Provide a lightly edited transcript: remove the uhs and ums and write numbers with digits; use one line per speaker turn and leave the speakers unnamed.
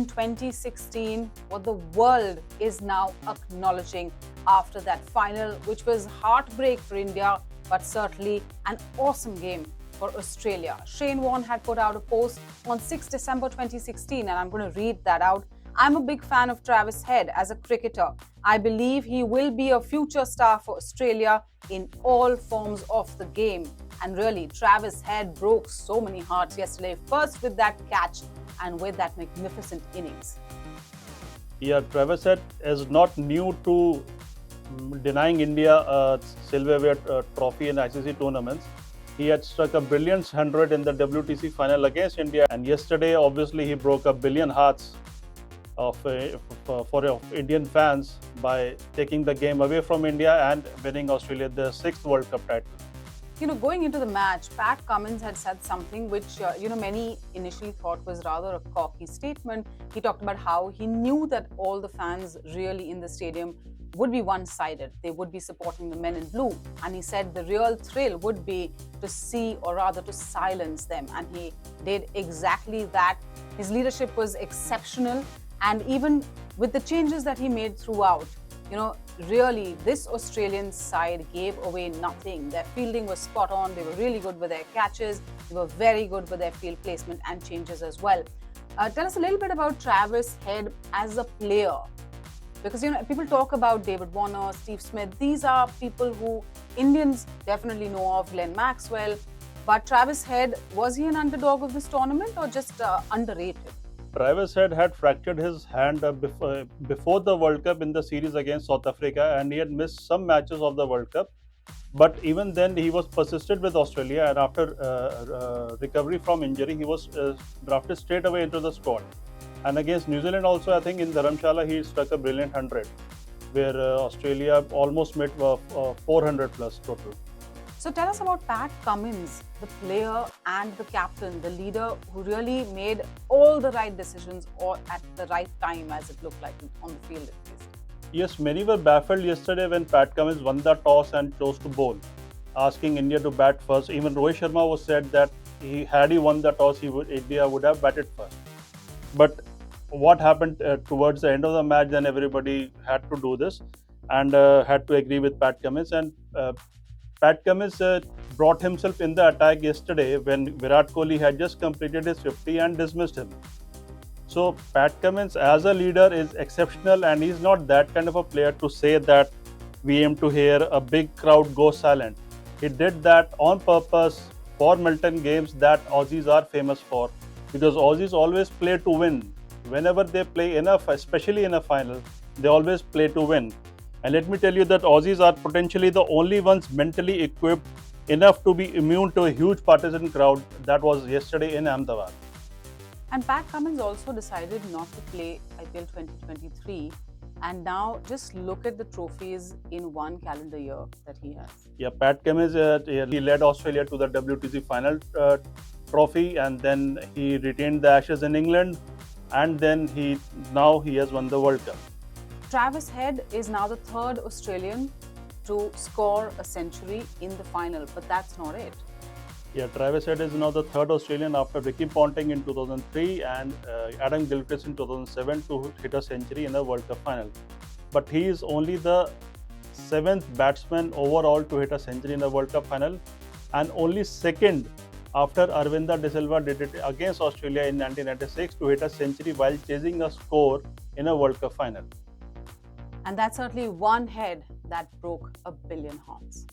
2016, what the world is now acknowledging after that final, which was heartbreak for India, but certainly an awesome game for Australia. Shane Warne had put out a post on 6 December 2016, and I'm going to read that out. I'm a big fan of Travis Head as a cricketer. I believe he will be a future star for Australia in all forms of the game. And really, Travis Head broke so many hearts yesterday, first with that catch and with that magnificent innings.
Yeah, Travis Head is not new to denying India a silverware trophy in ICC tournaments. He had struck a brilliant 100 in the WTC final against India, and yesterday, obviously, he broke a billion hearts for Indian fans by taking the game away from India and winning Australia the 6th World Cup title.
Going into the match, Pat Cummins had said something which, many initially thought was rather a cocky statement. He talked about how he knew that all the fans really in the stadium would be one-sided. They would be supporting the men in blue. And he said the real thrill would be to see, or rather to silence them. And he did exactly that. His leadership was exceptional. And even with the changes that he made throughout, really, this Australian side gave away nothing. Their fielding was spot on. They were really good with their catches. They were very good with their field placement and changes as well. Tell us a little bit about Travis Head as a player. Because, people talk about David Warner, Steve Smith. These are people who Indians definitely know of, Glenn Maxwell. But Travis Head, was he an underdog of this tournament or just underrated?
Travis Head had fractured his hand before the World Cup in the series against South Africa, and he had missed some matches of the World Cup. But even then, he was persistent with Australia, and after recovery from injury, he was drafted straight away into the squad. And against New Zealand also, I think in Dharamshala, he struck a brilliant 100, where Australia almost made 400 plus total.
So tell us about Pat Cummins, the player and the captain, the leader who really made all the right decisions or at the right time, as it looked like on the field at least.
Yes, many were baffled yesterday when Pat Cummins won the toss and chose to bowl, asking India to bat first. Even Rohit Sharma was said that had he won the toss, India would have batted first. But what happened towards the end of the match, then everybody had to do this and had to agree with Pat Cummins. And Pat Cummins brought himself in the attack yesterday when Virat Kohli had just completed his 50 and dismissed him. So Pat Cummins as a leader is exceptional, and he's not that kind of a player to say that we aim to hear a big crowd go silent. He did that on purpose for Milton games that Aussies are famous for, because Aussies always play to win. Whenever they play enough, especially in a final, they always play to win. And let me tell you that Aussies are potentially the only ones mentally equipped enough to be immune to a huge partisan crowd. That was yesterday in Ahmedabad.
And Pat Cummins also decided not to play IPL 2023. And now just look at the trophies in one calendar year that he has.
Yeah, Pat Cummins, he led Australia to the WTC final trophy, and then he retained the Ashes in England, and then now he has won the World Cup.
Travis Head is now the third Australian to score a century in the final, but that's not it.
Yeah, Travis Head is now the third Australian after Ricky Ponting in 2003 and Adam Gilchrist in 2007 to hit a century in a World Cup final. But he is only the 7th batsman overall to hit a century in a World Cup final, and only second after Arvinda De Silva did it against Australia in 1996 to hit a century while chasing a score in a World Cup final.
And that's certainly one head that broke a billion hearts.